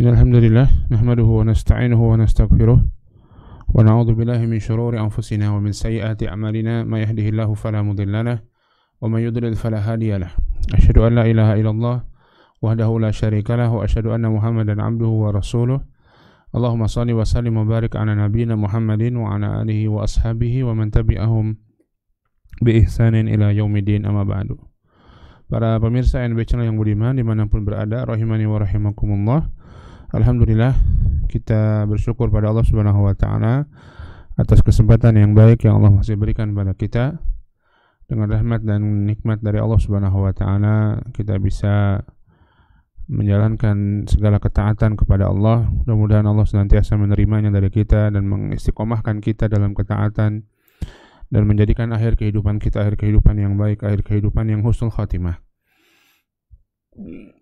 Innalhamdulillah nahmaduhu wa nasta'inuhu wa nastaghfiruh wa na'udzu billahi min shururi anfusina wa min sayyiati a'malina may yahdihillahu fala mudilla lahu wa may yudlil fala hadiya lahu. Asyhadu an la ilaha illallah wahdahu la syarika lahu wa asyhadu anna Muhammadan 'abduhu wa rasuluh. Allahumma shalli wa sallim wa barik ala nabiyyina Muhammadin wa ala alihi wa ashabihi wa man tabi'ahum bi ihsanin ila yaumiddin, amma ba'du. Para pemirsa NB Channel yang budiman dimanapun berada, rahimani wa rahimakumullah. Alhamdulillah, kita bersyukur pada Allah Subhanahu wa Ta'ala atas kesempatan yang baik yang Allah masih berikan kepada kita. Dengan rahmat dan nikmat dari Allah Subhanahu wa Ta'ala, kita bisa menjalankan segala ketaatan kepada Allah. Mudah-mudahan Allah senantiasa menerimanya dari kita dan mengistiqomahkan kita dalam ketaatan dan menjadikan akhir kehidupan kita akhir kehidupan yang baik, akhir kehidupan yang husnul khatimah.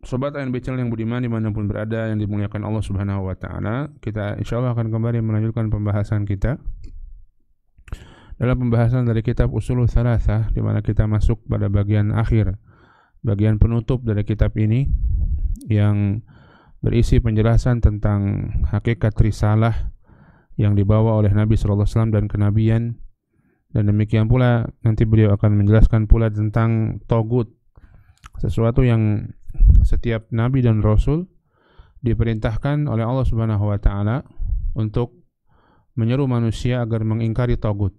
Sobat ANB Channel yang budiman dimanapun berada yang dimuliakan Allah Subhanahu wa Ta'ala, kita insyaallah akan kembali melanjutkan pembahasan kita dalam pembahasan dari kitab Ushulul Tsalatsah, di mana kita masuk pada bagian akhir, bagian penutup dari kitab ini yang berisi penjelasan tentang hakikat risalah yang dibawa oleh Nabi sallallahu alaihi wasallam dan kenabian. Dan demikian pula nanti beliau akan menjelaskan pula tentang togut, sesuatu yang setiap nabi dan rasul diperintahkan oleh Allah Subhanahu wa Ta'ala untuk menyeru manusia agar mengingkari togut,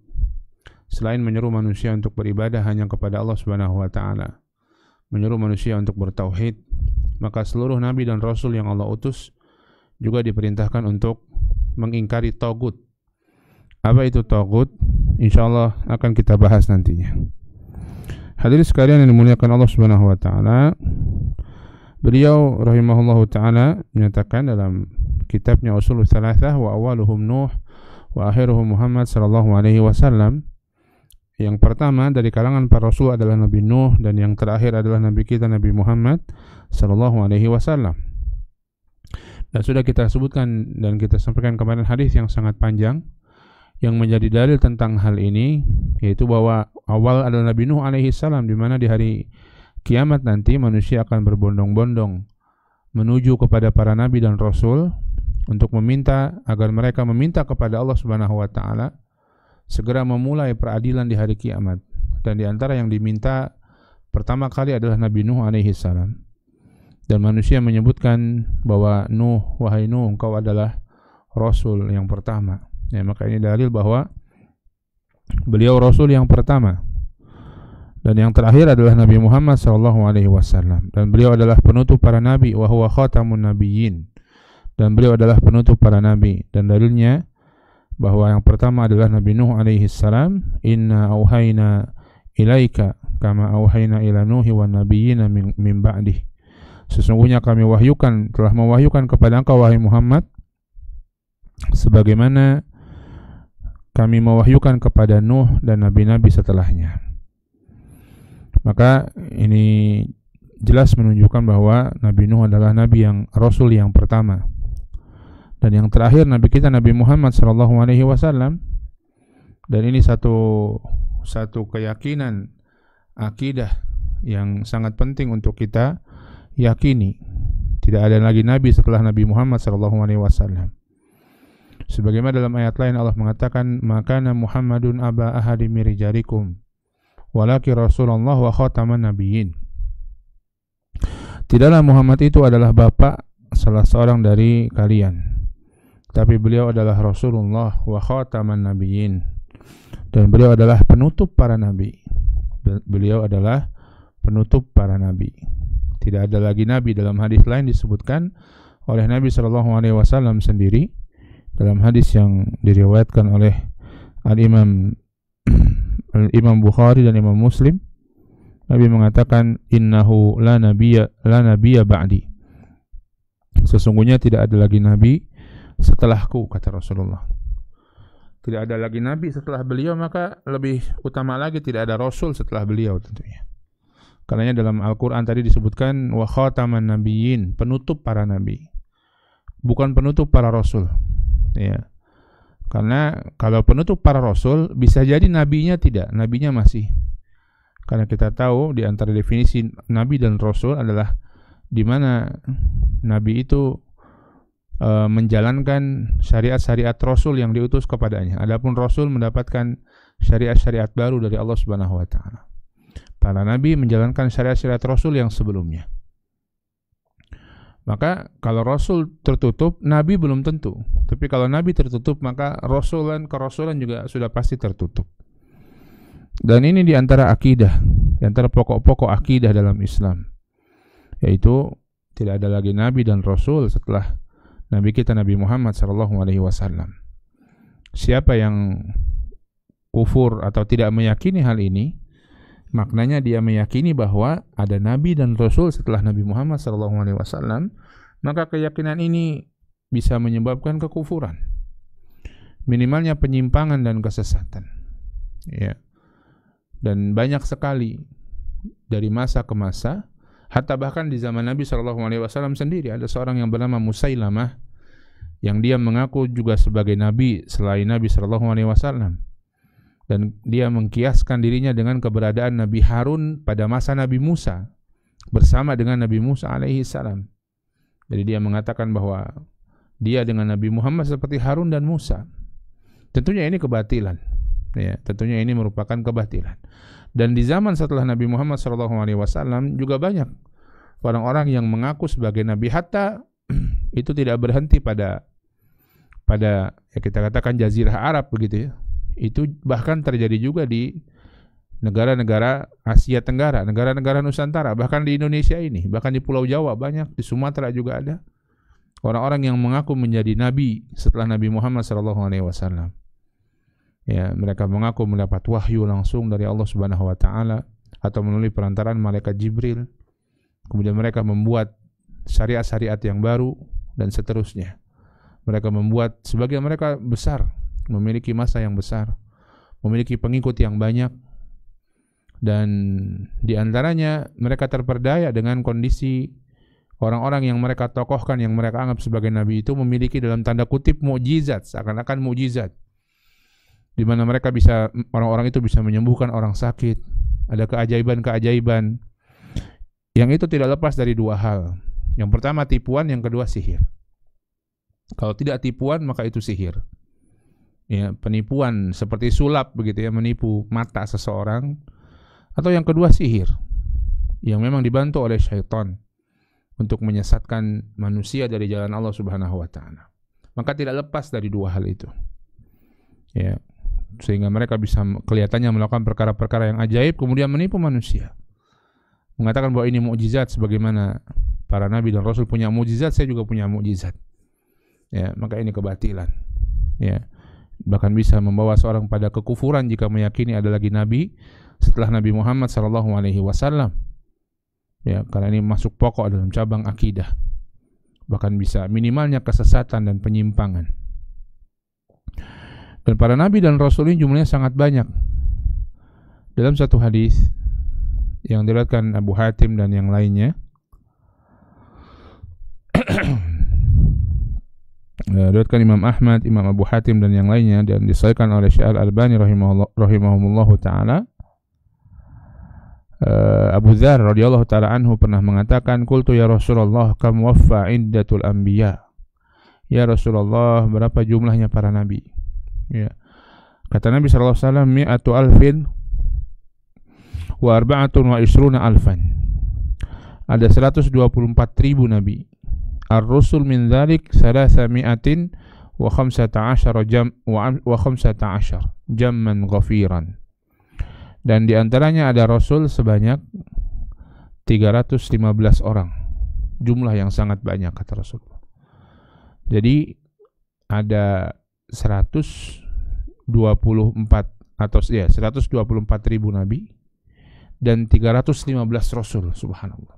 selain menyeru manusia untuk beribadah hanya kepada Allah Subhanahu wa Ta'ala, menyeru manusia untuk bertauhid. Maka seluruh nabi dan rasul yang Allah utus juga diperintahkan untuk mengingkari togut. Apa itu togut? InsyaAllah akan kita bahas nantinya. Hadirin sekalian yang dimuliakan Allah Subhanahu wa Ta'ala, beliau rahimahullahu ta'ala menyatakan dalam kitabnya Ushulul Tsalatsah, wa awaluhum Nuh wa akhiruhum Muhammad sallallahu alaihi wasallam. Yang pertama dari kalangan para rasul adalah Nabi Nuh, dan yang terakhir adalah Nabi kita Nabi Muhammad sallallahu alaihi wasallam. Dan sudah kita sebutkan dan kita sampaikan kemarin hadis yang sangat panjang yang menjadi dalil tentang hal ini, yaitu bahwa awal adalah Nabi Nuh alaihi salam, di mana di hari kiamat nanti manusia akan berbondong-bondong menuju kepada para nabi dan rasul untuk meminta agar mereka meminta kepada Allah Subhanahu wa Ta'ala segera memulai peradilan di hari kiamat. Dan di antara yang diminta pertama kali adalah Nabi Nuh alaihi salam. Dan manusia menyebutkan bahwa Nuh, wahai Nuh, engkau adalah rasul yang pertama. Ya, maka ini dalil bahwa beliau rasul yang pertama. Dan yang terakhir adalah Nabi Muhammad sallallahu alaihi wasallam, dan beliau adalah penutup para nabi, wa huwa khatamun nabiyyin. Dan beliau adalah penutup para nabi. Dan dalilnya bahwa yang pertama adalah Nabi Nuh alaihi salam, inna auhayna ilaika kama auhayna ila nuhi wan nabiyyina min ba'dih. Sesungguhnya kami telah mewahyukan kepada engkau wahai Muhammad sebagaimana kami mewahyukan kepada Nuh dan nabi-nabi setelahnya. Maka ini jelas menunjukkan bahwa Nabi Nuh adalah nabi yang rasul yang pertama. Dan yang terakhir nabi kita Nabi Muhammad sallallahu alaihi wasallam. Dan ini satu keyakinan akidah yang sangat penting untuk kita yakini. Tidak ada lagi nabi setelah Nabi Muhammad sallallahu alaihi wasallam. Sebagaimana dalam ayat lain Allah mengatakan, makana Muhammadun aba ahadi min rijalikum walakin Rasulullah wa khataman nabiyyin. Tidaklah Muhammad itu adalah bapak salah seorang dari kalian, tapi beliau adalah Rasulullah wa khataman nabiyyin, dan beliau adalah penutup para nabi. Beliau adalah penutup para nabi. Tidak ada lagi nabi. Dalam hadis lain disebutkan oleh Nabi sallallahu alaihi wasallam sendiri, dalam hadis yang diriwayatkan oleh Al-Imam Bukhari dan Imam Muslim, Nabi mengatakan, innahu la nabiyya ba'di. Sesungguhnya tidak ada lagi nabi setelahku, kata Rasulullah. Tidak ada lagi nabi setelah beliau, maka lebih utama lagi tidak ada rasul setelah beliau tentunya. Karena dalam Al-Quran tadi disebutkan wa khataman nabiyyin, penutup para nabi, bukan penutup para rasul. Ya. Karena kalau penutup para rasul bisa jadi nabinya tidak, nabinya masih. Karena kita tahu di antara definisi nabi dan rasul adalah di mana nabi itu menjalankan syariat-syariat Rasul yang diutus kepadanya. Adapun Rasul mendapatkan syariat-syariat baru dari Allah Subhanahu wa taala. Para nabi menjalankan syariat-syariat Rasul yang sebelumnya. Maka kalau Rasul tertutup, nabi belum tentu. Tapi kalau nabi tertutup, maka kerasulan juga sudah pasti tertutup. Dan ini di antara akidah, di antara pokok-pokok akidah dalam Islam, yaitu tidak ada lagi nabi dan rasul setelah Nabi kita Nabi Muhammad SAW. Siapa yang kufur atau tidak meyakini hal ini, maknanya dia meyakini bahwa ada Nabi dan Rasul setelah Nabi Muhammad SAW, maka keyakinan ini bisa menyebabkan kekufuran, minimalnya penyimpangan dan kesesatan. Ya. Dan banyak sekali dari masa ke masa, hatta bahkan di zaman Nabi SAW sendiri ada seorang yang bernama Musailamah yang dia mengaku juga sebagai Nabi selain Nabi SAW. Dan dia mengkiaskan dirinya dengan keberadaan Nabi Harun pada masa Nabi Musa bersama dengan Nabi Musa alaihi salam. Jadi dia mengatakan bahwa dia dengan Nabi Muhammad seperti Harun dan Musa. Tentunya ini kebatilan. Ya, tentunya ini merupakan kebatilan. Dan di zaman setelah Nabi Muhammad SAW juga banyak orang-orang yang mengaku sebagai Nabi, hatta itu tidak berhenti pada ya kita katakan Jazirah Arab begitu ya. Itu bahkan terjadi juga di negara-negara Asia Tenggara, negara-negara Nusantara, bahkan di Indonesia ini, bahkan di Pulau Jawa banyak, di Sumatera juga ada orang-orang yang mengaku menjadi nabi setelah Nabi Muhammad SAW. Ya, mereka mengaku mendapat wahyu langsung dari Allah Subhanahu wa taala atau melalui perantaraan malaikat Jibril. Kemudian mereka membuat syariat-syariat yang baru dan seterusnya. Mereka membuat, sebagian mereka besar, memiliki masa yang besar, memiliki pengikut yang banyak, dan di antaranya mereka terperdaya dengan kondisi orang-orang yang mereka tokohkan, yang mereka anggap sebagai nabi itu memiliki dalam tanda kutip mukjizat, seakan-akan mukjizat, di mana mereka bisa, orang-orang itu bisa menyembuhkan orang sakit, ada keajaiban-keajaiban yang itu tidak lepas dari dua hal. Yang pertama tipuan, yang kedua sihir. Kalau tidak tipuan maka itu sihir. Ya, penipuan seperti sulap begitu ya, menipu mata seseorang, atau yang kedua sihir yang memang dibantu oleh syaitan untuk menyesatkan manusia dari jalan Allah Subhanahu wa taala. Maka tidak lepas dari dua hal itu. Ya, sehingga mereka bisa kelihatannya melakukan perkara-perkara yang ajaib kemudian menipu manusia. Mengatakan bahwa ini mukjizat, sebagaimana para nabi dan rasul punya mukjizat, saya juga punya mukjizat. Ya, maka ini kebatilan. Ya. Bahkan bisa membawa seorang pada kekufuran jika meyakini ada lagi nabi setelah Nabi Muhammad SAW. Ya, karena ini masuk pokok dalam cabang akidah. Bahkan bisa minimalnya kesesatan dan penyimpangan. Dan para nabi dan rasul ini jumlahnya sangat banyak. Dalam satu hadis yang diriwayatkan Abu Hatim dan yang lainnya, diriwayatkan Imam Ahmad, Imam Abu Hatim dan yang lainnya, dan disahihkan oleh Syekh Al-Albani rahimahumullahu taala. Abu Dzar radhiyallahu taala anhu pernah mengatakan, "Qultu ya Rasulullah, kam waffa iddatul anbiya?" Ya Rasulullah, berapa jumlahnya para nabi? Ya. Kata Nabi sallallahu alaihi wasallam, "Mi'atu alfin wa arba'atun wa isruna alfan." Ada 124.000 nabi. Ar-rusul min dzalik 300 wa 15 jamman ghafiran. Dan di antaranya ada rasul sebanyak 315 orang. Jumlah yang sangat banyak kata Rasulullah. Jadi ada 124 atau ya 124.000 nabi dan 315 rasul, subhanallah.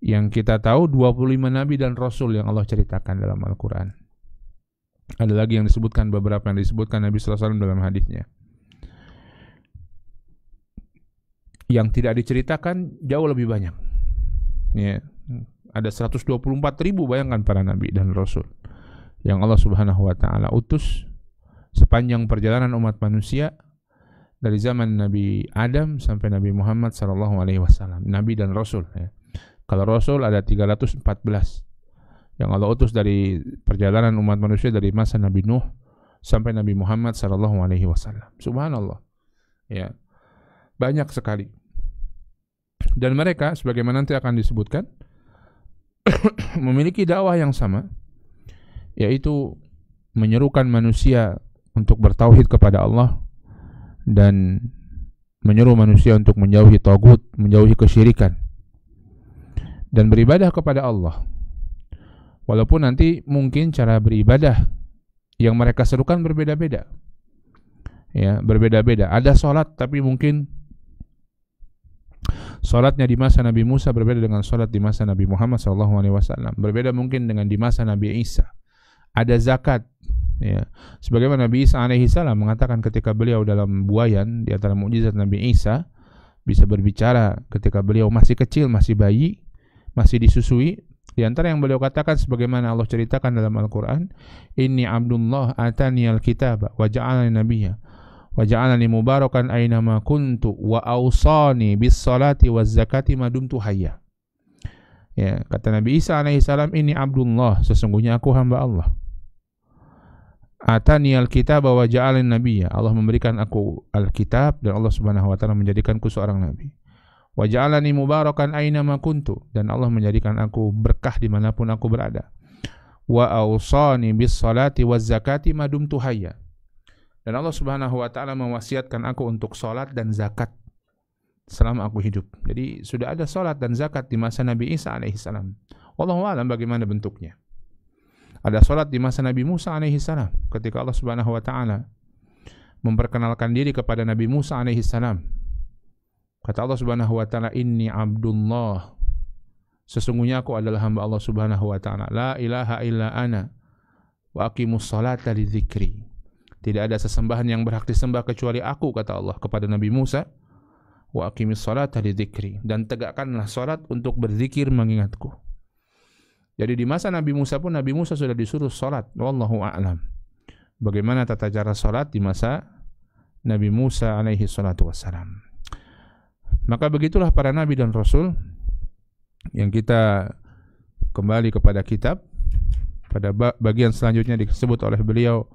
Yang kita tahu 25 nabi dan rasul yang Allah ceritakan dalam Al-Quran. Ada lagi yang disebutkan, beberapa yang disebutkan Nabi sallallahu alaihi wasallam dalam hadisnya. Yang tidak diceritakan jauh lebih banyak. Ya, ada 124.000, bayangkan para nabi dan rasul yang Allah Subhanahu wa taala utus sepanjang perjalanan umat manusia dari zaman Nabi Adam sampai Nabi Muhammad sallallahu alaihi wasallam. Nabi dan rasul ya. Kalau rasul ada 314. yang Allah utus dari perjalanan umat manusia dari masa Nabi Nuh sampai Nabi Muhammad sallallahu alaihi wasallam. Subhanallah. Ya. Banyak sekali. Dan mereka sebagaimana nanti akan disebutkan memiliki dakwah yang sama, yaitu menyerukan manusia untuk bertauhid kepada Allah dan menyuruh manusia untuk menjauhi tagut, menjauhi kesyirikan dan beribadah kepada Allah. Walaupun nanti mungkin cara beribadah yang mereka serukan berbeda-beda. Ya, berbeda-beda. Ada salat tapi mungkin salatnya di masa Nabi Musa berbeda dengan salat di masa Nabi Muhammad SAW. Berbeda mungkin dengan di masa Nabi Isa. Ada zakat, ya. Sebagaimana Nabi Isa alaihissalam mengatakan ketika beliau dalam buayan, di antara mukjizat Nabi Isa bisa berbicara ketika beliau masih kecil, masih bayi, masih disusui. Di antara yang beliau katakan sebagaimana Allah ceritakan dalam Al-Quran, Inni Abdullah atani al-kitaba wa ja'alani nabiyya wa ja'alani mubarakan aynama kuntu wa awsani bis salati waz zakati ma dumtu hayya. Ya, kata Nabi Isa alaihissalam, ini Abdullah, sesungguhnya aku hamba Allah. Atani al-kitaba wa ja'alani nabiyya, Allah memberikan aku al-kitab dan Allah Subhanahu wa taala menjadikanku seorang nabi. Wa ja'alani mubarakan aynama kuntu, dan Allah menjadikan aku berkah dimanapun aku berada. Wa awsani bis salati waz zakati ma dumtu hayya. Dan Allah Subhanahu wa taala mewasiatkan aku untuk salat dan zakat selama aku hidup. Jadi sudah ada salat dan zakat di masa Nabi Isa alaihissalam. Wallahu a'lam bagaimana bentuknya. Ada salat di masa Nabi Musa alaihissalam ketika Allah Subhanahu wa taala memperkenalkan diri kepada Nabi Musa alaihissalam. Kata Allah Subhanahu wa taala, Inni Abdullah, sesungguhnya aku adalah hamba Allah Subhanahu wa taala. La ilaha illa ana wa aqimus salata li dzikri. Tidak ada sesembahan yang berhak disembah kecuali aku, kata Allah kepada Nabi Musa. Wa aqimis salata li dzikri, dan tegakkanlah salat untuk berzikir mengingatku. Jadi di masa Nabi Musa pun Nabi Musa sudah disuruh salat. Wallahu a'lam. Bagaimana tata cara salat di masa Nabi Musa alaihi salatu wassalam. Maka begitulah para nabi dan rasul yang kita kembali kepada kitab. Pada bagian selanjutnya disebut oleh beliau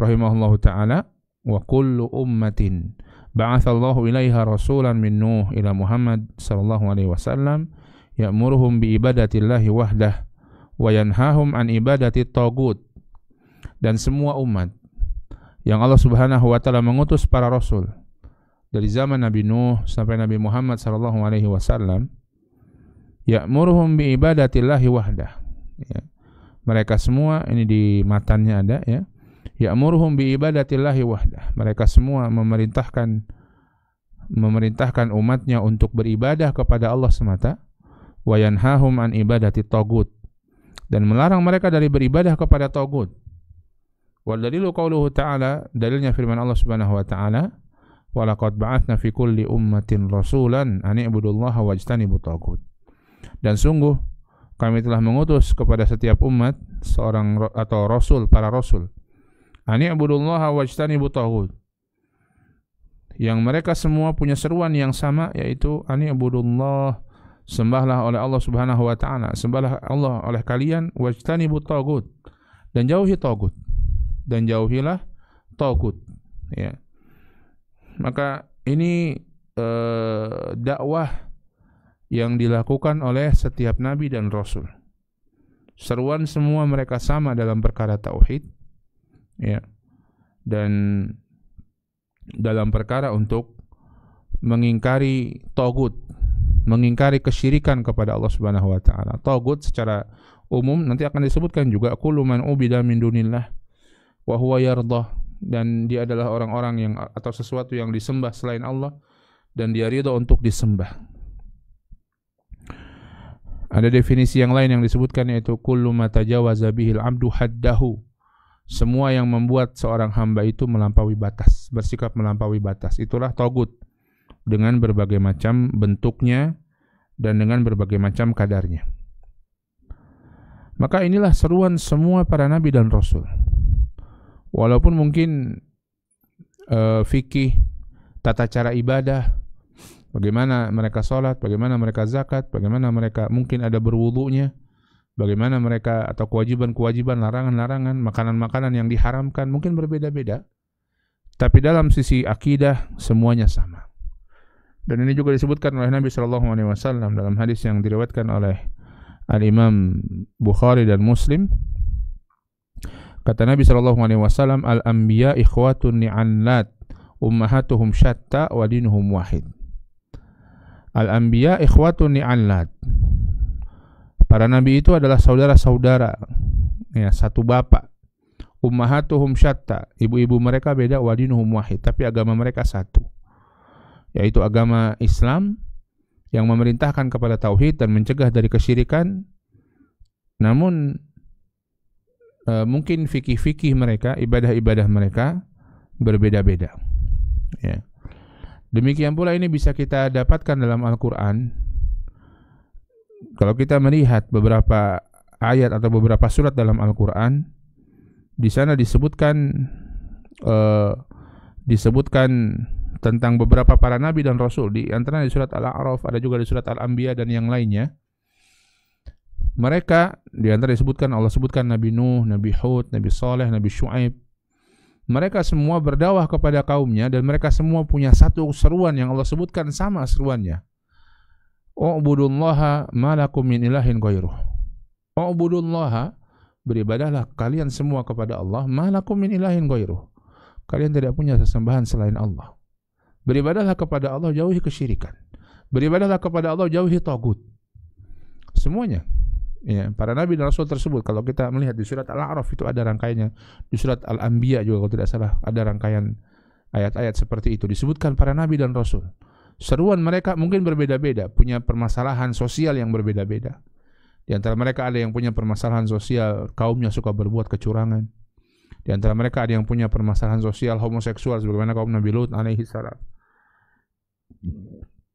rahimahullahu ta'ala, wa kullu ummatin ba'athallahu ilaiha rasulan min Nuh ila Muhammad sallallahu alaihi wasallam ya'muruhum bi ibadatillahi wahdah wa yanhahum an ibadati tagut. Dan semua umat yang Allah Subhanahu wa taala mengutus para rasul dari zaman Nabi Nuh sampai Nabi Muhammad sallallahu alaihi wasallam, ya'muruhum bi ibadatillahi wahdah. Ya. Mereka semua, ini di matannya ada, ya. Ya'muruhum bi ibadatillahi wahdah. Mereka semua memerintahkan umatnya untuk beribadah kepada Allah semata. Wa yanhahum an ibadati tagut, dan melarang mereka dari beribadah kepada tagut. Wal dalilu qauluhu ta'ala, dalilnya firman Allah Subhanahu wa ta'ala, wa laqad ba'atsna fi kulli ummatin rasulan an i'budullaha wajtanibut tagut. Dan sungguh kami telah mengutus kepada setiap umat seorang atau rasul, para rasul, ani ibudullaha wajtanibut tagut, yang mereka semua punya seruan yang sama, yaitu ani ibudullah, sembahlah oleh Allah Subhanahu wa taala, sembahlah Allah oleh kalian, wajtanibut tagut, dan jauhi tagut, dan jauhilah tagut, ya. Maka ini dakwah yang dilakukan oleh setiap nabi dan rasul. Seruan semua mereka sama dalam perkara tauhid, ya, dan dalam perkara untuk mengingkari tagut, mengingkari kesyirikan kepada Allah Subhanahu wa taala. Tagut secara umum nanti akan disebutkan juga kullu man ubida min dunillah wa huwa yardah, dan dia adalah orang-orang yang atau sesuatu yang disembah selain Allah dan dia ridha untuk disembah. Ada definisi yang lain yang disebutkan, yaitu kullu ma tajawaza bihil abdu haddahu, semua yang membuat seorang hamba itu melampaui batas, bersikap melampaui batas. Itulah tagut, dengan berbagai macam bentuknya dan dengan berbagai macam kadarnya. Maka inilah seruan semua para nabi dan rasul. Walaupun mungkin fikih, tata cara ibadah, bagaimana mereka sholat, bagaimana mereka zakat, bagaimana mereka mungkin ada berwudunya, bagaimana mereka atau kewajiban-kewajiban, larangan-larangan, makanan-makanan yang diharamkan mungkin berbeda-beda. Tapi dalam sisi akidah semuanya sama. Dan ini juga disebutkan oleh Nabi SAW dalam hadis yang diriwayatkan oleh Al-Imam Bukhari dan Muslim. Kata Nabi SAW, al-anbiya ikhwatun ni'anlat, ummahatuhum syatta wa dinuhum wahid. Al-anbiya ikhwatun ni'anlat. Para nabi itu adalah saudara-saudara, ya, satu bapak. Ummahatuhum syatta, ibu-ibu mereka beda, wa dinuhum wahid, tapi agama mereka satu, yaitu agama Islam yang memerintahkan kepada tauhid dan mencegah dari kesyirikan. Namun mungkin fikih-fikih mereka, ibadah-ibadah mereka berbeda-beda, ya. Demikian pula ini bisa kita dapatkan dalam Al-Quran. Kalau kita melihat beberapa ayat atau beberapa surat dalam Al-Quran, di sana disebutkan tentang beberapa para nabi dan rasul. Di antaranya di surat Al-A'raf, ada juga di surat Al-Anbiya dan yang lainnya. Mereka di antara disebutkan, Allah sebutkan Nabi Nuh, Nabi Hud, Nabi Saleh, Nabi Syuaib. Mereka semua berdakwah kepada kaumnya dan mereka semua punya satu seruan yang Allah sebutkan sama seruannya. U'budullaha ma lakum min ilahin ghairuh. U'budullaha, beribadahlah kalian semua kepada Allah, ma lakum min ilahin ghairuh. Kalian tidak punya sesembahan selain Allah. Beribadahlah kepada Allah, jauhi kesyirikan. Beribadahlah kepada Allah, jauhi tagut. Semuanya. Ya, para nabi dan rasul tersebut, kalau kita melihat di surat Al-A'raf itu ada rangkaiannya, di surat Al-Anbiya juga kalau tidak salah ada rangkaian ayat-ayat seperti itu, disebutkan para nabi dan rasul. Seruan mereka mungkin berbeda-beda, punya permasalahan sosial yang berbeda-beda. Di antara mereka ada yang punya permasalahan sosial kaumnya suka berbuat kecurangan. Di antara mereka ada yang punya permasalahan sosial homoseksual sebagaimana kaum Nabi Lut alaihi salam.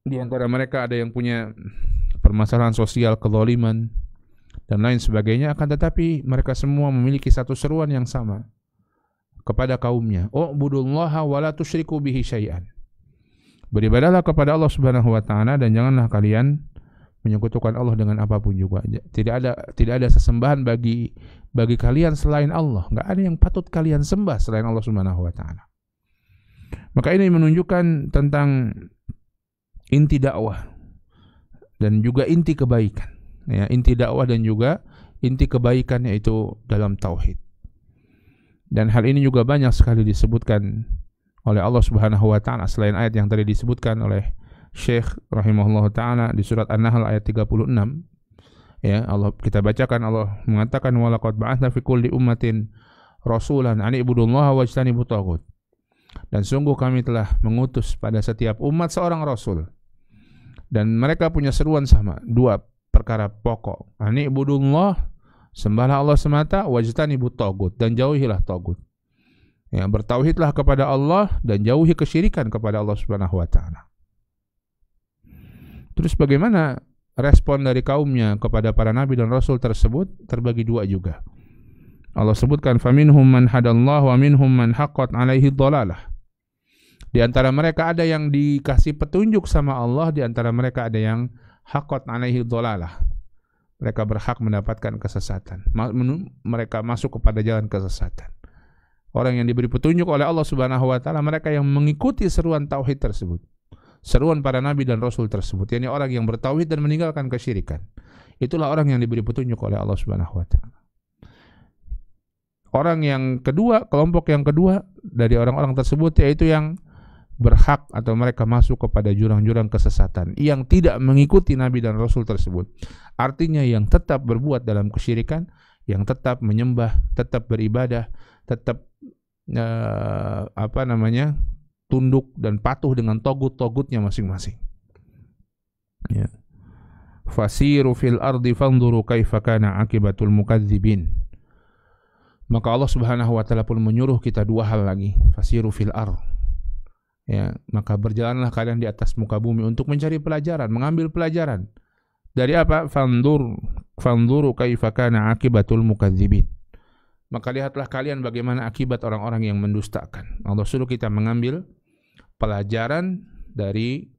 Di antara mereka ada yang punya permasalahan sosial kezaliman dan lain sebagainya, akan tetapi mereka semua memiliki satu seruan yang sama kepada kaumnya. U'budullaha wa la tusyriku bihi syai'an. Beribadahlah kepada Allah Subhanahu wa taala dan janganlah kalian menyekutukan Allah dengan apapun juga. Tidak ada sesembahan bagi kalian selain Allah. Enggak ada yang patut kalian sembah selain Allah Subhanahu wa taala. Maka ini menunjukkan tentang inti dakwah dan juga inti kebaikan. Ya, inti dakwah dan juga inti kebaikan yaitu dalam tauhid. Dan hal ini juga banyak sekali disebutkan oleh Allah Subhanahu wa taala selain ayat yang tadi disebutkan oleh Syekh rahimahullah taala di surat An-Nahl ayat 36. Ya, Allah kita bacakan, Allah mengatakan walaqad ba'atsna fi kulli ummatin rasulan an ibudullaha wajtanibut taghut. Dan sungguh kami telah mengutus pada setiap umat seorang rasul. Dan mereka punya seruan sama, dua perkara pokok. An ibudullah, sembahlah Allah semata, wajtanibut taghut, dan jauhilah taghut. Ya, bertauhidlah kepada Allah dan jauhi kesyirikan kepada Allah Subhanahu wa taala. Terus bagaimana respon dari kaumnya kepada para nabi dan rasul tersebut? Terbagi dua juga. Allah sebutkan faminhum man hadallahu wa minhum man haqqat alaihi dhalalah. Di antara mereka ada yang dikasih petunjuk sama Allah, di antara mereka ada yang haqqat alaihi dhalalah. Mereka berhak mendapatkan kesesatan. Mereka masuk kepada jalan kesesatan. Orang yang diberi petunjuk oleh Allah Subhanahu wa taala, mereka yang mengikuti seruan tauhid tersebut. Seruan para nabi dan rasul tersebut, yakni orang yang bertauhid dan meninggalkan kesyirikan. Itulah orang yang diberi petunjuk oleh Allah Subhanahu wa taala. Orang yang kedua, kelompok yang kedua dari orang-orang tersebut yaitu yang berhak atau mereka masuk kepada jurang-jurang kesesatan, yang tidak mengikuti nabi dan rasul tersebut. Artinya yang tetap berbuat dalam kesyirikan, yang tetap menyembah, tetap beribadah, tetap tunduk dan patuh dengan togut-togutnya masing-masing. Ya. Fasiru fil ardi fanzuru kaifa kana akibatul mukadzibin. Maka Allah Subhanahu wa taala pun menyuruh kita dua hal lagi. Fasiru fil ard. Ya, maka berjalanlah kalian di atas muka bumi untuk mencari pelajaran, mengambil pelajaran. Dari apa? Fanzuru kaifa kana akibatul mukadzibin. Maka lihatlah kalian bagaimana akibat orang-orang yang mendustakan. Allah suruh kita mengambil pelajaran dari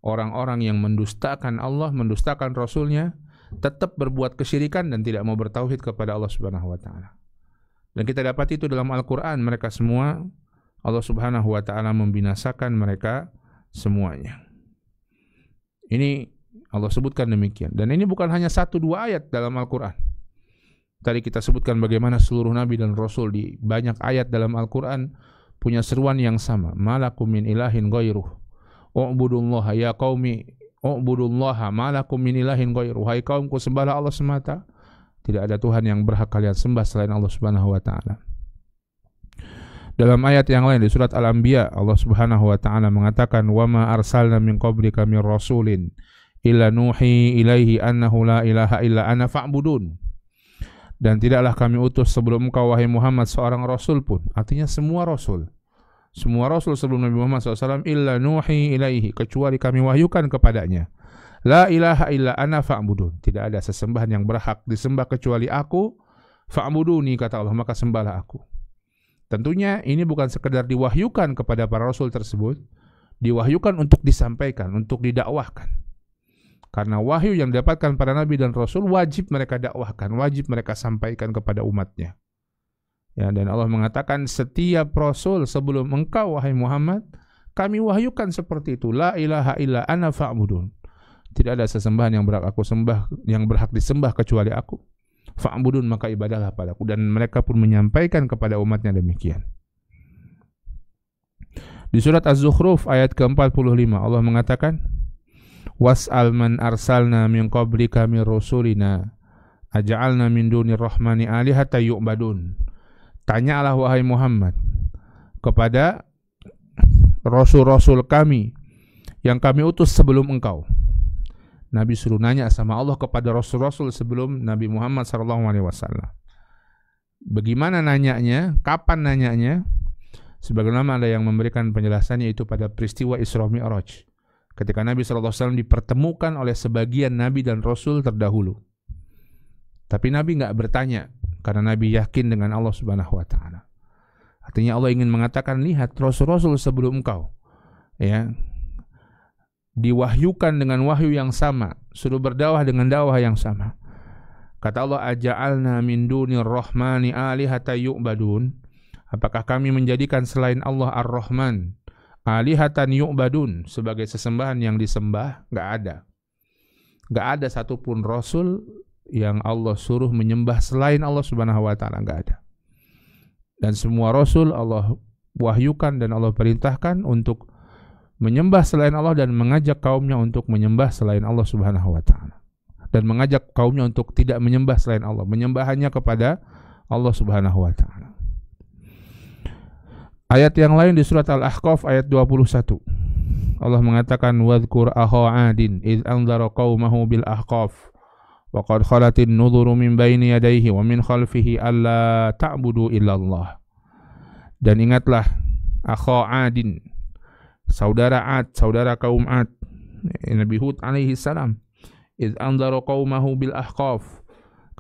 orang-orang yang mendustakan Allah, mendustakan Rasulnya, tetap berbuat kesyirikan dan tidak mau bertauhid kepada Allah Subhanahu wa taala. Dan kita dapat itu dalam Al-Qur'an, mereka semua Allah Subhanahu wa taala membinasakan mereka semuanya. Ini Allah sebutkan demikian. Dan ini bukan hanya 1-2 ayat dalam Al-Qur'an. Tadi kita sebutkan bagaimana seluruh nabi dan rasul di banyak ayat dalam Al-Qur'an punya seruan yang sama. Malakum min ilahin ghairuh. U'budullaha ya qaumi, u'budullaha malakum min ilahin ghairuh. Hai kaumku, sembahlah Allah semata. Tidak ada Tuhan yang berhak kalian sembah selain Allah Subhanahu wa taala. Dalam ayat yang lain di surat Al-Anbiya, Allah Subhanahu wa taala mengatakan, "Wa ma arsalna min qablika min rasulin illa nuhi ilaihi annahu la ilaha illa ana fa'budun." Dan tidaklah kami utus sebelum engkau wahai Muhammad seorang rasul pun. Artinya semua rasul sebelum Nabi Muhammad SAW, illa nuhi ilaihi, kecuali kami wahyukan kepadanya, la ilaha illa ana fa'budun, tidak ada sesembahan yang berhak disembah kecuali aku, fa'buduni, kata Allah, maka sembahlah aku. Tentunya ini bukan sekedar diwahyukan kepada para rasul tersebut, diwahyukan untuk disampaikan, untuk didakwahkan. Karena wahyu yang didapatkan para nabi dan rasul wajib mereka dakwahkan, wajib mereka sampaikan kepada umatnya. Ya, dan Allah mengatakan setiap rasul sebelum engkau wahai Muhammad, kami wahyukan seperti itu, la ilaha illa ana fa'budun. Tidak ada sesembahan yang berhak aku sembah, yang berhak disembah kecuali aku. Fa'budun, maka ibadahlah padaku. Dan mereka pun menyampaikan kepada umatnya demikian. Di surat Az-Zukhruf ayat ke-45 Allah mengatakan, was'al man arsalna min qablika min rusulina aj'alna min dunir rahmani alihata yu'badun. Tanyalah wahai Muhammad kepada rasul-rasul kami yang kami utus sebelum engkau. Nabi suruh nanya sama Allah kepada rasul-rasul sebelum Nabi Muhammad SAW. Bagaimana nanyanya? Kapan nanyanya? Sebagaimana ada yang memberikan penjelasannya, itu pada peristiwa Isra Mi'raj, ketika Nabi SAW dipertemukan oleh sebagian Nabi dan Rasul terdahulu. Tapi Nabi nggak bertanya, karena Nabi yakin dengan Allah Subhanahu wa taala. Artinya Allah ingin mengatakan, lihat Rasul-Rasul sebelum engkau, ya, diwahyukan dengan wahyu yang sama, suruh berdakwah dengan dakwah yang sama. Kata Allah, aja'alna min dunir rahmani alihata yu'badun. Apakah kami menjadikan selain Allah Ar-Rahman alihatan yu'badun sebagai sesembahan yang disembah? Nggak ada. Nggak ada satupun rasul yang Allah suruh menyembah selain Allah Subhanahu wa taala, nggak ada. Dan semua rasul Allah wahyukan dan Allah perintahkan untuk menyembah selain Allah dan mengajak kaumnya untuk menyembah selain Allah Subhanahu wa taala. Dan mengajak kaumnya untuk tidak menyembah selain Allah, menyembah hanya kepada Allah Subhanahu wa taala. Ayat yang lain di surat Al-Ahqaf ayat 21. Allah mengatakan, wadhkur akha 'adin id anzara qaumahu bil ahqaf wa qad khalatin nudhuru min baini yadayhi wa min khalfihi alla ta'budu illallah. Dan ingatlah akha 'adin, saudara Ad, saudara kaum Ad, Nabi Hud alaihi salam, id anzara qaumahu bil ahqaf,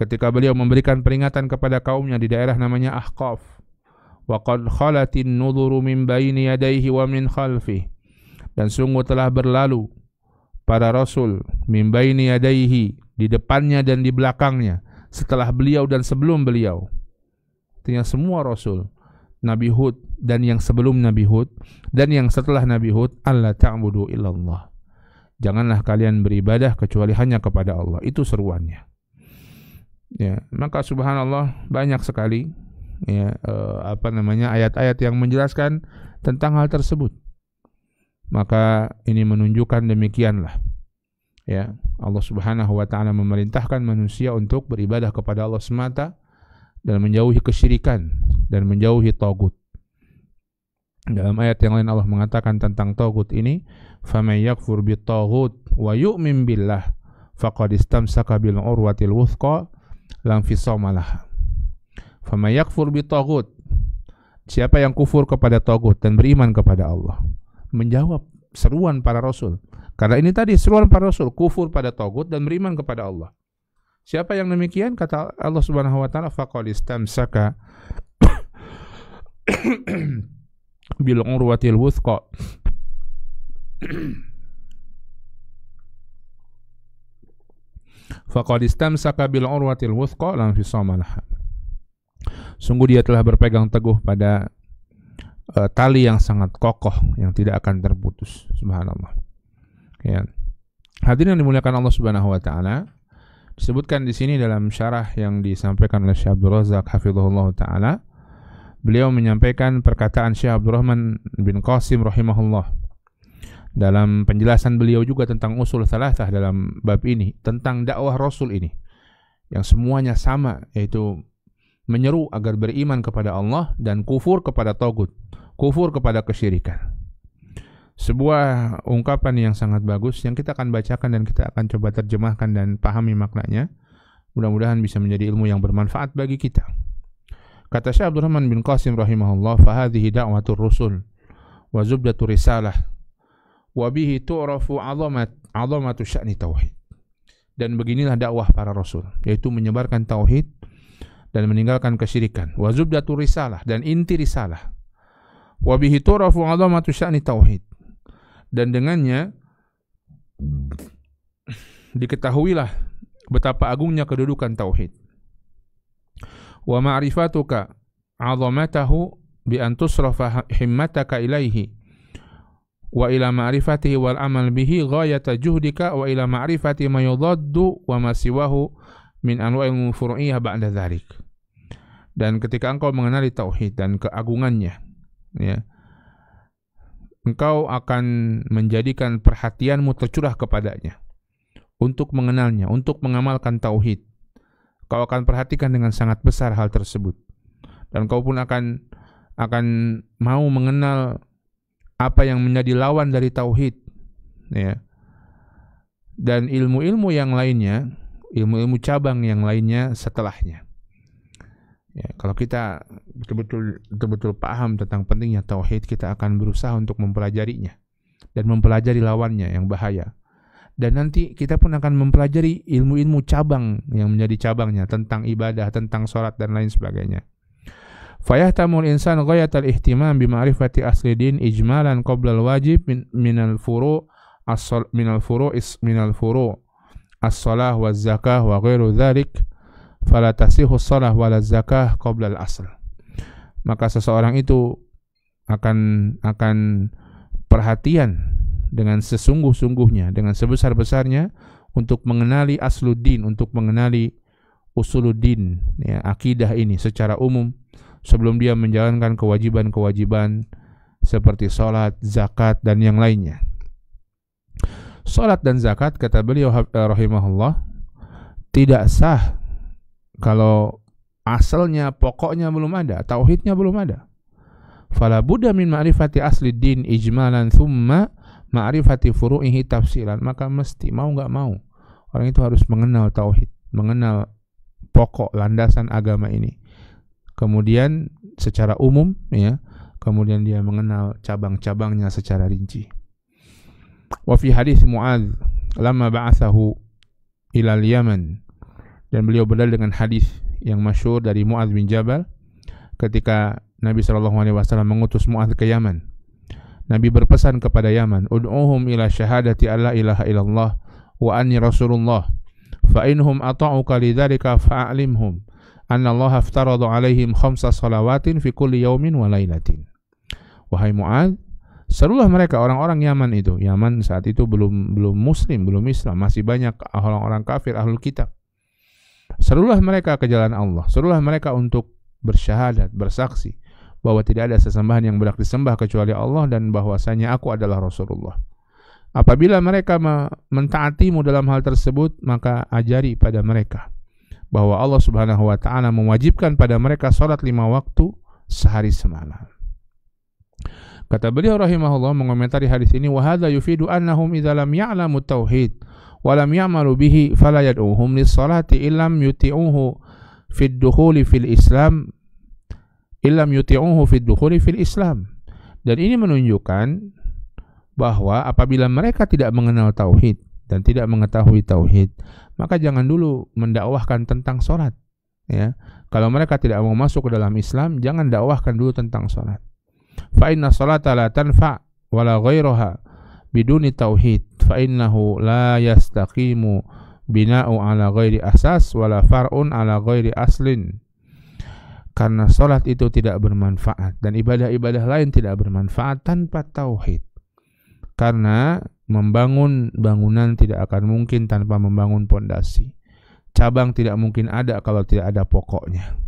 ketika beliau memberikan peringatan kepada kaumnya di daerah namanya Ahqaf. Wa qad khalatin nudhuru min baini yadayhi wa min khalfihi, dan sungguh telah berlalu para rasul min baini yadayhi, di depannya dan di belakangnya, setelah beliau dan sebelum beliau. Artinya semua rasul, Nabi Hud dan yang sebelum Nabi Hud dan yang setelah Nabi Hud, alla ta'budu illallah. Janganlah kalian beribadah kecuali hanya kepada Allah. Itu seruannya. Ya, maka subhanallah banyak sekali ya ayat-ayat yang menjelaskan tentang hal tersebut. Maka ini menunjukkan demikianlah. Ya, Allah Subhanahu wa taala memerintahkan manusia untuk beribadah kepada Allah semata dan menjauhi kesyirikan dan menjauhi tagut. Dalam ayat yang lain Allah mengatakan tentang tagut ini, faman yakfur bit-taghut wa yu'min billah faqad istamsaka bil urwatil wuthqa la infisama laha. Faman yakfur bit-taghut, siapa yang kufur kepada tagut dan beriman kepada Allah. Menjawab seruan para rasul. Karena ini tadi seruan para rasul, kufur pada tagut dan beriman kepada Allah. Siapa yang demikian? Kata Allah Subhanahu wa taala, faqad istamsaka bil urwatil wuthqa. faqad istamsaka bil urwatil wuthqa lam fisama laha. Sungguh dia telah berpegang teguh pada tali yang sangat kokoh yang tidak akan terputus. Subhanallah. Ya. Hadirin yang dimuliakan Allah Subhanahu wa taala, disebutkan di sini dalam syarah yang disampaikan oleh Syekh Abdul Razak hafizahullah taala. Beliau menyampaikan perkataan Syekh Abdurrahman bin Qasim rahimahullah dalam penjelasan beliau juga tentang usul thalathah dalam bab ini, tentang dakwah Rasul ini yang semuanya sama, yaitu menyeru agar beriman kepada Allah dan kufur kepada tagut, kufur kepada kesyirikan. Sebuah ungkapan yang sangat bagus yang kita akan bacakan dan kita akan coba terjemahkan dan pahami maknanya. Mudah-mudahan bisa menjadi ilmu yang bermanfaat bagi kita. Kata Syekh Abdurrahman bin Qasim rahimahullah, "Fahadhihi da'watur rusul wa zubdatur risalah wa bihi tu'rafu 'azamatu sya'ni tauhid." Dan beginilah dakwah para rasul, yaitu menyebarkan tauhid dan meninggalkan kesyirikan. Wa zubdatur risalah, dan inti risalah. Wa bihi tu'rafu 'azamatu sya'ni tauhid. Dan dengannya diketahuilah betapa agungnya kedudukan tauhid. Wa ma'rifatuka 'azamatahu bi an tusrafa himmataka ilaihi wa ila ma'rifatihi wal amal bihi ghayata juhdika wa ila ma'rifati ma yudaddu wa ma siwahu min anwa'il furu'iyyah ba'da dzalik. Dan ketika engkau mengenali tauhid dan keagungannya, ya, engkau akan menjadikan perhatianmu tercurah kepadanya untuk mengenalnya, untuk mengamalkan tauhid. Kau akan perhatikan dengan sangat besar hal tersebut, dan kau pun akan mau mengenal apa yang menjadi lawan dari tauhid, ya. Dan ilmu-ilmu yang lainnya, ilmu-ilmu cabang yang lainnya setelahnya. Ya, kalau kita betul-betul paham tentang pentingnya tauhid, kita akan berusaha untuk mempelajarinya dan mempelajari lawannya yang bahaya. Dan nanti kita pun akan mempelajari ilmu-ilmu cabang yang menjadi cabangnya, tentang ibadah, tentang sholat dan lain sebagainya. Fayahtamul insan ghayatal ihtimam bima'rifati asli din ijmalan qabla al-wajib minal furu' as-salah wa zakah wa ghairu dzalik fala tasihhu as-salah wala zakah qabla al-asl. Maka seseorang itu akan perhatian dengan sesungguh-sungguhnya, dengan sebesar-besarnya untuk mengenali asluddin, untuk mengenali usuluddin, ya, akidah ini secara umum sebelum dia menjalankan kewajiban-kewajiban seperti salat, zakat dan yang lainnya. Salat dan zakat, kata beliau rahimahullah, tidak sah kalau asalnya, pokoknya belum ada, tauhidnya belum ada. Fala budda min ma'rifati asliddin ijmalan thumma ma'rifati furu'ihi tafsilan. Maka mesti, mau nggak mau, orang itu harus mengenal tauhid, mengenal pokok landasan agama ini. Kemudian secara umum, ya, kemudian dia mengenal cabang-cabangnya secara rinci. Wa fi hadis Mu'adz lamma ba'athahu ila al-Yaman, dan beliau berdalil dengan hadis yang masyhur dari Mu'adz bin Jabal ketika Nabi SAW mengutus Mu'adz ke Yaman. Nabi berpesan kepada Yaman, ud'uhum ila syahadati alla ilaha illallah wa anni rasulullah fa inhum ata'uka lidzalika fa'alimhum anna Allah aftarada alaihim 5 salawatin fi kulli yaumin wa lailatin. Wahai Mu'adz, serulah mereka, orang-orang Yaman itu. Yaman saat itu belum muslim, belum Islam, masih banyak orang-orang kafir ahlul kitab. Serulah mereka ke jalan Allah, serulah mereka untuk bersyahadat, bersaksi bahwa tidak ada sesembahan yang berhak disembah kecuali Allah dan bahwasanya aku adalah Rasulullah. Apabila mereka mentaatimu dalam hal tersebut, maka ajari pada mereka bahwa Allah Subhanahu wa taala mewajibkan pada mereka salat 5 waktu sehari semalam. Kata beliau rahimahullah mengomentari hadis ini, wa hadza yufidu annahum idza lam ya'lamu tauhid wa lam ya'malu bihi fala yad'uhum lis-salati illam yuti'uhu fid dukhuli fil Islam. Dan ini menunjukkan bahwa apabila mereka tidak mengenal tauhid dan tidak mengetahui tauhid, maka jangan dulu mendakwahkan tentang salat, ya. Kalau mereka tidak mau masuk ke dalam Islam, jangan dakwahkan dulu tentang salat. Fa inna salata la tanfa wala ghairaha biduni tauhid fa innahu la yastaqimu bina'u ala ghairi asas wala far'un ala ghairi aslin. Karena salat itu tidak bermanfaat dan ibadah-ibadah lain tidak bermanfaat tanpa tauhid. Karena membangun bangunan tidak akan mungkin tanpa membangun pondasi. Cabang tidak mungkin ada kalau tidak ada pokoknya.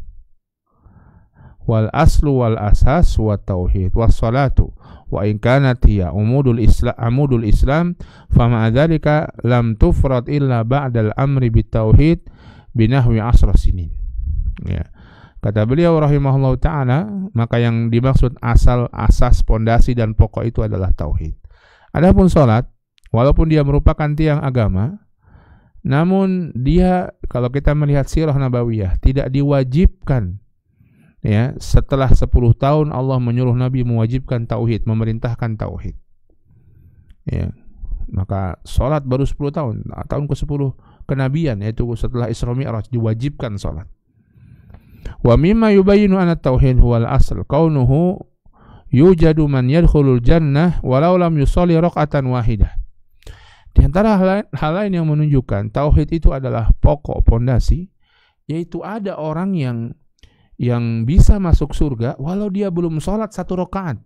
Wal aslu wal asas wa tauhid was salatu wa in kanat hiya amudul islam fama dzalika lam tufrad illa ba'dal amri bit tauhid binahwi 10 sinin. Ya. Kata beliau rahimahullahu taala, maka yang dimaksud asal, asas, pondasi dan pokok itu adalah tauhid. Adapun salat, walaupun dia merupakan tiang agama, namun dia kalau kita melihat sirah nabawiyah tidak diwajibkan. Ya, setelah 10 tahun Allah menyuruh Nabi mewajibkan tauhid, memerintahkan tauhid. Ya. Maka salat baru 10 tahun, tahun ke-10 kenabian, yaitu setelah Isra Mi'raj diwajibkan salat. Wa mimma yubayyinu anna tauhid huwal asl kaunuhu yujadu man yadkhulul jannah walau lam yusalli raq'atan wahidah. Di antara hal lain yang menunjukkan tauhid itu adalah pokok pondasi, yaitu ada orang yang bisa masuk surga walau dia belum sholat 1 rakaat.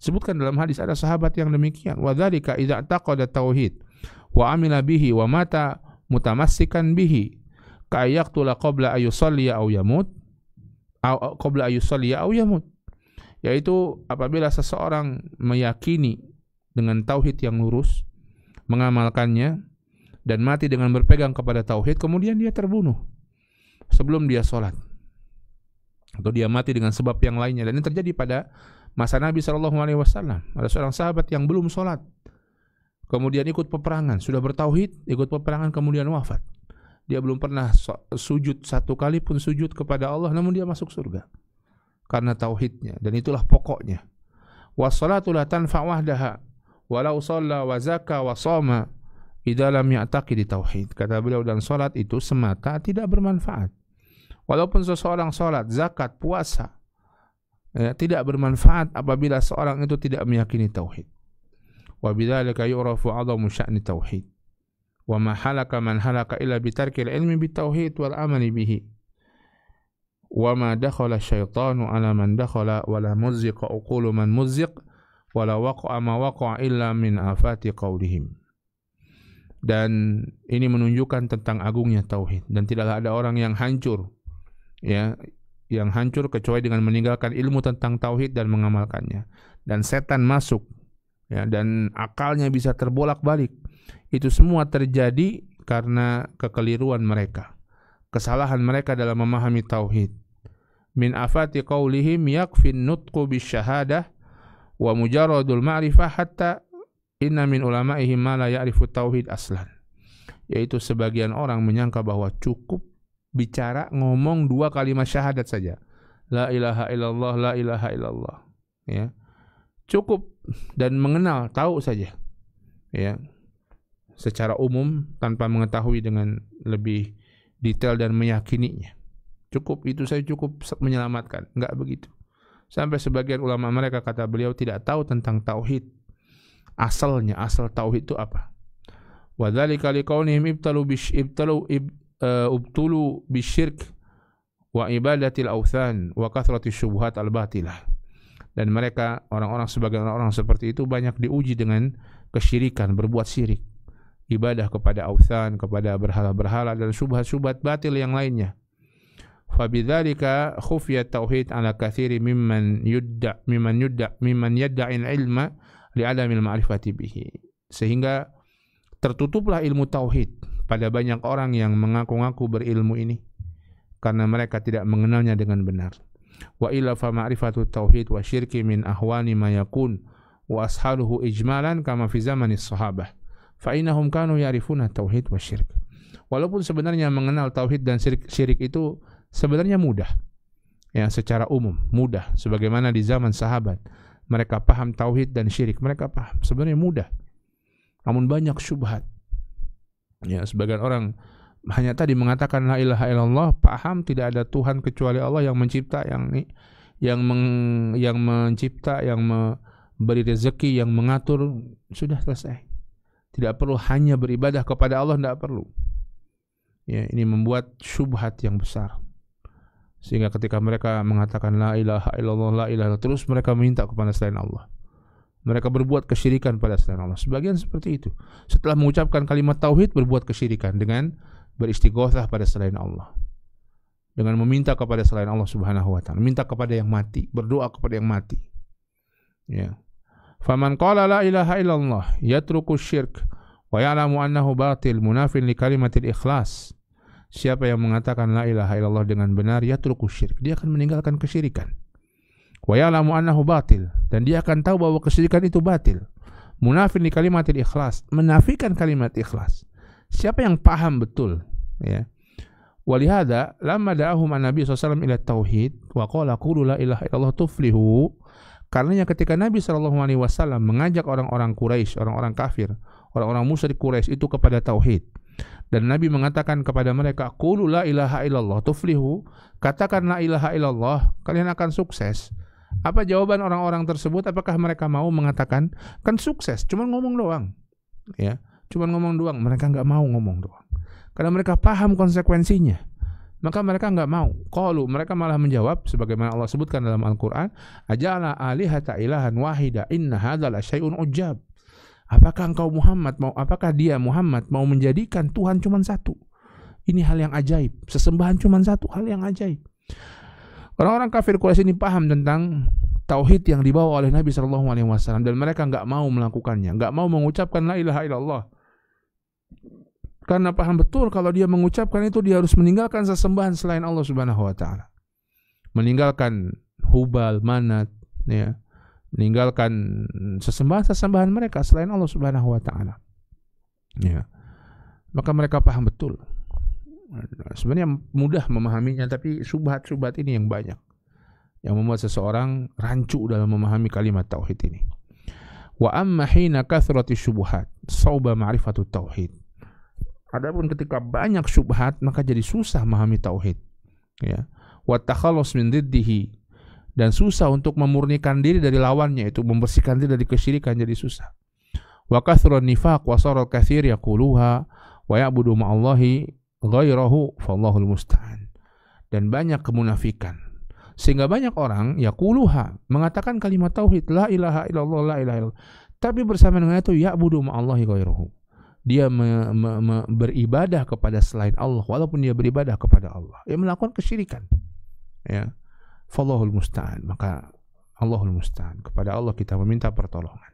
Sebutkan dalam hadis ada sahabat yang demikian. Wa dzalika idza taqada tauhid wa amila bihi wa mata mutamassikan bihi ka yaqtula qabla ayusalli aw yamut aw qabla ayusalli aw yamut. Yaitu apabila seseorang meyakini dengan tauhid yang lurus, mengamalkannya dan mati dengan berpegang kepada tauhid, kemudian dia terbunuh sebelum dia sholat, atau dia mati dengan sebab yang lainnya. Dan ini terjadi pada masa Nabi SAW. Ada seorang sahabat yang belum sholat, kemudian ikut peperangan, sudah bertauhid, ikut peperangan, kemudian wafat. Dia belum pernah sujud 1 kali pun sujud kepada Allah, namun dia masuk surga karena tauhidnya, dan itulah pokoknya. Wassalatu la tanfa wahdaha walau shalla wa zaka wa shoma idza lam ya'taqid tauhid. Kata beliau, dan salat itu semata tidak bermanfaat. Walaupun seseorang salat, zakat, puasa, ya, tidak bermanfaat apabila seorang itu tidak meyakini tauhid. Wa bidzalika yu'rafu 'adhamu sya'ni tauhid. Wa ma halaka man halaka illa bi tarkil ilmi bit tauhid wal amali bihi. Wa ma dakhala syaitanu 'ala man dakhala wa la muzziqa uqulu man muzziq wa la waqa'a ma waqa'a illa min afati qaulihim. Dan ini menunjukkan tentang agungnya tauhid, dan tidaklah ada orang yang hancur, ya, yang hancur kecuali dengan meninggalkan ilmu tentang tauhid dan mengamalkannya. Dan setan masuk, ya, dan akalnya bisa terbolak-balik. Itu semua terjadi karena kekeliruan mereka, kesalahan mereka dalam memahami tauhid. Min afati qaulihim yakfin nutqu bisyahadah wa mujarradul ma'rifah hatta inna min ulama'ihim ma la ya'rifu tauhid aslan. Yaitu sebagian orang menyangka bahwa cukup bicara ngomong 2 kalimat syahadat saja. La ilaha illallah, la ilaha illallah. Ya. Cukup, dan mengenal, tahu saja. Ya. Secara umum tanpa mengetahui dengan lebih detail dan meyakininya. Cukup itu saya cukup menyelamatkan. Enggak begitu. Sampai sebagian ulama mereka, kata beliau, tidak tahu tentang tauhid. Asalnya, asal tauhid itu apa? Wa dzalika liqaunihim ubtulu bisyirk wa ibadatil authan wa kathrati syubhat al-batilah. Dan mereka, orang-orang, sebagian orang seperti itu banyak diuji dengan kesyirikan, berbuat syirik, ibadah kepada authan, kepada berhala-berhala, dan syubhat-syubhat batil yang lainnya. Fa bidzalika khufiya tauhid ala katsiri mimman yadda'il ilma li'adamil ma'rifati bihi. Sehingga tertutuplah ilmu tauhid pada banyak orang yang mengaku-ngaku berilmu ini karena mereka tidak mengenalnya dengan benar. Wa illa fa ma'rifatu tauhid wa syirki min ahwani ma yakun wa ashaluhu ijmalan kama fi zamanis sahabah. Fa innahum kanu ya'rifuna tauhid wa syirk. Walaupun sebenarnya mengenal tauhid dan syirik itu sebenarnya mudah, ya, secara umum mudah, sebagaimana di zaman sahabat mereka paham tauhid dan syirik, mereka paham, sebenarnya mudah. Namun banyak syubhat. Ya, sebagian orang hanya tadi mengatakan la ilaha illallah, paham tidak ada Tuhan kecuali Allah yang mencipta, yang mencipta, yang memberi rezeki, yang mengatur, sudah selesai. Tidak perlu hanya beribadah kepada Allah, tidak perlu. Ya, ini membuat syubhat yang besar. Sehingga ketika mereka mengatakan la ilaha illallah, la ilaha illallah, terus mereka minta kepada selain Allah. Mereka berbuat kesyirikan pada selain Allah. Sebagian seperti itu. Setelah mengucapkan kalimat tauhid, berbuat kesyirikan dengan beristighotsah pada selain Allah. Dengan meminta kepada selain Allah Subhanahu wa taala, minta kepada yang mati, berdoa kepada yang mati. Ya. Faman qala la ilaha illallah yatruku syirk wa ya'lamu annahu batil munafin li kalimatil ikhlas. Siapa yang mengatakan la ilaha illallah dengan benar, yatruku syirk, dia akan meninggalkan kesyirikan. Wa ya'lamu annahu batil, dan dia akan tahu bahwa kesyirikan itu batil. Munafin li kalimatil ikhlas, menafikan kalimat ikhlas. Siapa yang paham betul, ya. Walihada lamma da'ahum an-nabi sallallahu alaihi wasallam ila tauhid wa qala qulu la ilaha illallah tuflihu. Karenanya ketika Nabi sallallahu alaihi wasallam mengajak orang-orang Quraisy, orang-orang kafir, orang-orang musyrik Quraisy itu kepada tauhid, dan Nabi mengatakan kepada mereka, qulu la ilaha illallah tuflihu, katakan la ilaha illallah, kalian akan sukses. Apa jawaban orang-orang tersebut? Apakah mereka mau mengatakan? Kan sukses, cuman ngomong doang. Ya, cuman ngomong doang. Mereka enggak mau ngomong doang. Karena mereka paham konsekuensinya. Maka mereka enggak mau. Qalu, mereka malah menjawab sebagaimana Allah sebutkan dalam Al-Qur'an, aja'ala alihata ilahan wahida inna hadzal syai'un ujab. Apakah engkau Muhammad mau, apakah dia Muhammad mau menjadikan Tuhan cuma satu? Ini hal yang ajaib. Sesembahan cuma satu, hal yang ajaib. Orang-orang kafir Quraisy ini paham tentang tauhid yang dibawa oleh Nabi sallallahu alaihi wasallam, dan mereka enggak mau melakukannya, enggak mau mengucapkan la ilaha illallah. Karena paham betul kalau dia mengucapkan itu, dia harus meninggalkan sesembahan selain Allah Subhanahu wa taala. Meninggalkan Hubal, Manat, ya. Meninggalkan sesembahan-sesembahan mereka selain Allah Subhanahu wa taala. Ya. Maka mereka paham betul. Sebenarnya mudah memahaminya, tapi syubhat-syubhat ini yang banyak yang membuat seseorang rancu dalam memahami kalimat tauhid ini. Wa amma hina kathrati syubhat sauba ma'rifatut tauhid. Adapun ketika banyak syubhat, maka jadi susah memahami tauhid. Ya. Wa takhallus min diddihi, dan susah untuk memurnikan diri dari lawannya, itu membersihkan diri dari kesyirikan jadi susah. Wa kathrun nifaq wa saral katsir yaquluha wa ya'budu ma'allahi ghairahu fallahul musta'an. Dan banyak kemunafikan sehingga banyak orang yaquluha, mengatakan kalimat tauhid la ilaha illallah, la ilaha illallah, tapi bersama dengan itu ya'budu ma'allahi ghairahu, dia beribadah kepada selain Allah walaupun dia beribadah kepada Allah, dia melakukan kesyirikan. Ya. Fallahul musta'an, maka Allahul musta'an, kepada Allah kita meminta pertolongan.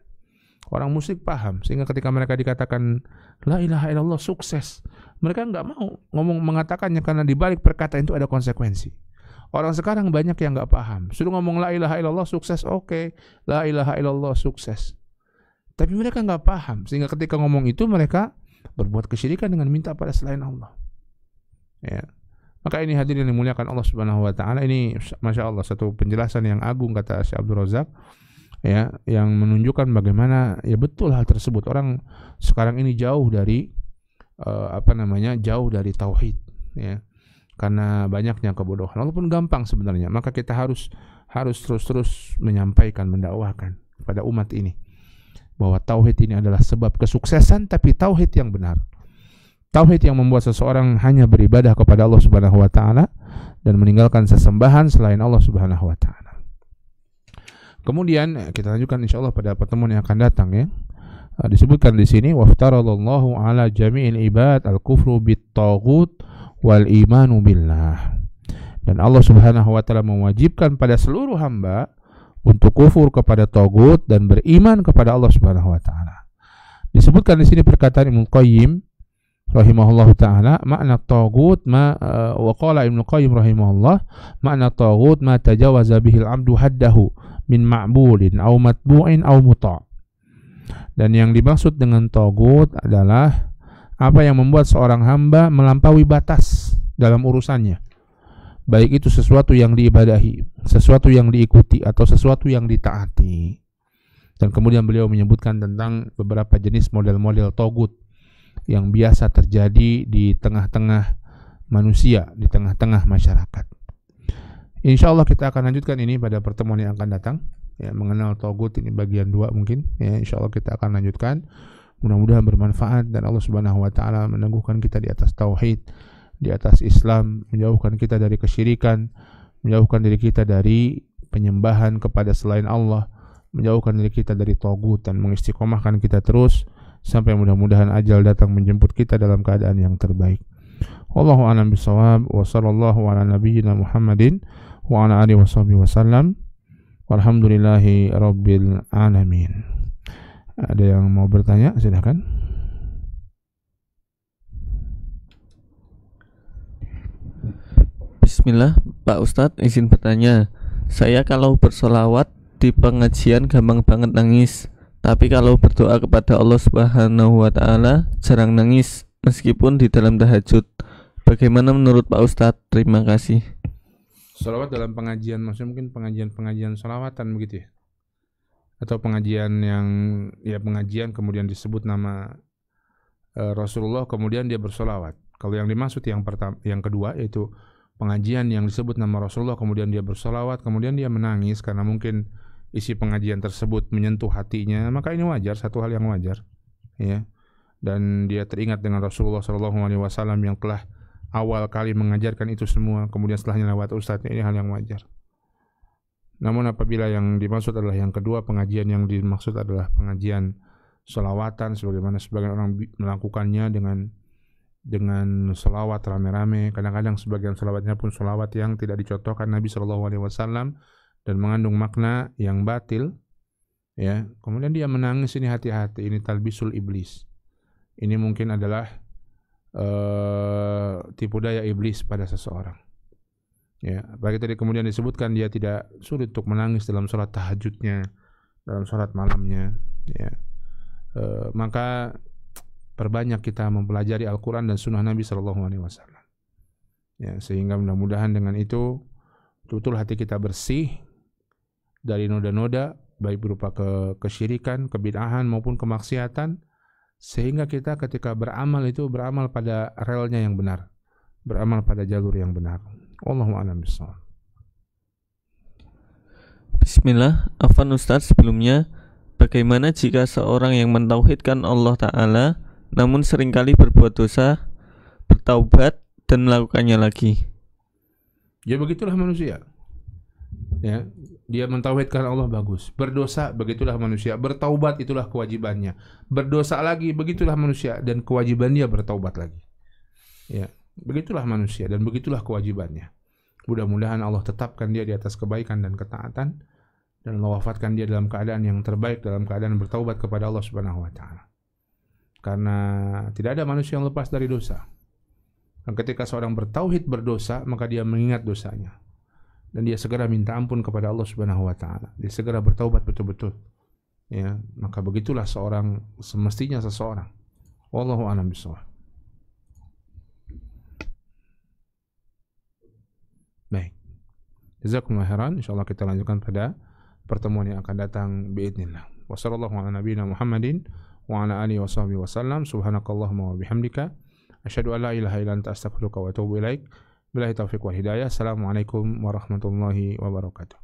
Orang musyrik paham, sehingga ketika mereka dikatakan la ilaha illallah sukses, mereka enggak mau mengatakannya, karena di balik perkataan itu ada konsekuensi. Orang sekarang banyak yang enggak paham, suruh ngomong la ilaha illallah sukses, oke, la ilaha illallah sukses. Tapi mereka enggak paham, sehingga ketika ngomong itu mereka berbuat kesyirikan dengan minta pada selain Allah. Ya. Maka ini hadirin yang dimuliakan Allah Subhanahu wa taala, ini Masya Allah satu penjelasan yang agung kata Syekh Abdul Razak, ya, yang menunjukkan bagaimana ya betul hal tersebut. Orang sekarang ini jauh dari jauh dari tauhid, ya. Karena banyaknya kebodohan. Walaupun gampang sebenarnya, maka kita harus terus menyampaikan, mendakwahkan kepada umat ini bahwa tauhid ini adalah sebab kesuksesan, tapi tauhid yang benar. Tauhid yang membuat seseorang hanya beribadah kepada Allah Subhanahu wa taala dan meninggalkan sesembahan selain Allah Subhanahu wa taala. Kemudian kita lanjutkan insyaallah pada pertemuan yang akan datang, ya. Disebutkan di sini waftaradallahu ala jami'il ibad al-kufru bit-taghut wal imanu billah. Dan Allah Subhanahu wa taala mewajibkan pada seluruh hamba untuk kufur kepada taghut dan beriman kepada Allah Subhanahu wa taala. Disebutkan di sini perkataan Ibnu Qayyim rahimahullah ta'ala, makna taghut wa qala Ibnu Qayyim rahimahullah, makna taghut ma tajawaza bihil abdu haddahu min ma'budin aw matbu'in aw muta'. Dan yang dimaksud dengan taghut adalah apa yang membuat seorang hamba melampaui batas dalam urusannya, baik itu sesuatu yang diibadahi, sesuatu yang diikuti, atau sesuatu yang ditaati. Dan kemudian beliau menyebutkan tentang beberapa jenis model-model taghut yang biasa terjadi di tengah-tengah manusia, di tengah-tengah masyarakat. Insya Allah kita akan lanjutkan ini pada pertemuan yang akan datang, ya, mengenal taghut ini bagian 2 mungkin, ya. Insya Allah kita akan lanjutkan, mudah-mudahan bermanfaat dan Allah Subhanahu wa taala meneguhkan kita di atas tauhid di atas Islam, menjauhkan kita dari kesyirikan, menjauhkan diri kita dari penyembahan kepada selain Allah, menjauhkan diri kita dari tagut, dan mengistiqomahkan kita terus sampai mudah-mudahan ajal datang menjemput kita dalam keadaan yang terbaik. Wallahu a'lam bishawab, wa sallallahu ala nabiyyina Muhammadin wa ala alihi washabihi wasallam. Walhamdulillahi rabbil alamin. Ada yang mau bertanya? Silakan. Bismillah, Pak Ustadz izin bertanya. Saya kalau bersolawat di pengajian gampang banget nangis, tapi kalau berdoa kepada Allah Subhanahu wa Ta'ala jarang nangis meskipun di dalam tahajud. Bagaimana menurut Pak Ustadz? Terima kasih. Sholawat dalam pengajian, maksudnya mungkin pengajian sholawatan begitu ya? Atau pengajian yang ya pengajian kemudian disebut nama Rasulullah kemudian dia bersolawat. Kalau yang dimaksud yang pertama, yang kedua yaitu pengajian yang disebut nama Rasulullah kemudian dia bersolawat kemudian dia menangis karena mungkin isi pengajian tersebut menyentuh hatinya, maka ini wajar, satu hal yang wajar, ya. Dan dia teringat dengan Rasulullah SAW yang telah awal kali mengajarkan itu semua, kemudian setelahnya lewat ustadznya, ini hal yang wajar. Namun apabila yang dimaksud adalah yang kedua, pengajian yang dimaksud adalah pengajian sholawatan, sebagaimana sebagian orang melakukannya dengan sholawat rame-rame, kadang-kadang sebagian sholawatnya pun sholawat yang tidak dicontohkan Nabi SAW dan mengandung makna yang batil, ya. Kemudian dia menangis, ini hati-hati, ini talbisul iblis. Ini mungkin adalah tipu daya iblis pada seseorang, ya. Apalagi tadi kemudian disebutkan dia tidak sulit untuk menangis dalam sholat tahajudnya, dalam sholat malamnya, ya. Maka perbanyak kita mempelajari Al-Quran dan Sunnah Nabi SAW, ya, sehingga mudah-mudahan dengan itu betul-betul hati kita bersih dari noda-noda baik berupa kesyirikan, kebid'ahan maupun kemaksiatan, sehingga kita ketika beramal itu beramal pada relnya yang benar, beramal pada jalur yang benar. Wallahu a'lam bishawab. Bismillah, afwan Ustadz, sebelumnya bagaimana jika seorang yang mentauhidkan Allah Ta'ala namun seringkali berbuat dosa, bertaubat dan melakukannya lagi? Ya begitulah manusia, ya. Dia mentauhidkan Allah, bagus. Berdosa, begitulah manusia. Bertaubat, itulah kewajibannya. Berdosa lagi, begitulah manusia, dan kewajiban dia bertaubat lagi, ya. Begitulah manusia dan begitulah kewajibannya. Mudah-mudahan Allah tetapkan dia di atas kebaikan dan ketaatan, dan Allah wafatkan dia dalam keadaan yang terbaik, dalam keadaan bertaubat kepada Allah Subhanahu wa Ta'ala. Karena tidak ada manusia yang lepas dari dosa. Dan ketika seorang bertauhid berdosa, maka dia mengingat dosanya dan dia segera minta ampun kepada Allah Subhanahu wa Ta'ala. Dia segera bertaubat betul-betul, ya. Maka begitulah semestinya seseorang. Wallahu a'lam bishawab. Baik. Jazakumullah khairan. Insyaallah kita lanjutkan pada pertemuan yang akan datang biidznillah. Wassallallahu ala nabiyyina Muhammadin wa ala alihi washabihi wasallam. Subhanakallahumma wa bihamdika asyhadu an la ilaha illa anta astaghfiruka wa atubu ilaik. Billahi taufiq wal hidayah. Assalamualaikum warahmatullahi wabarakatuh.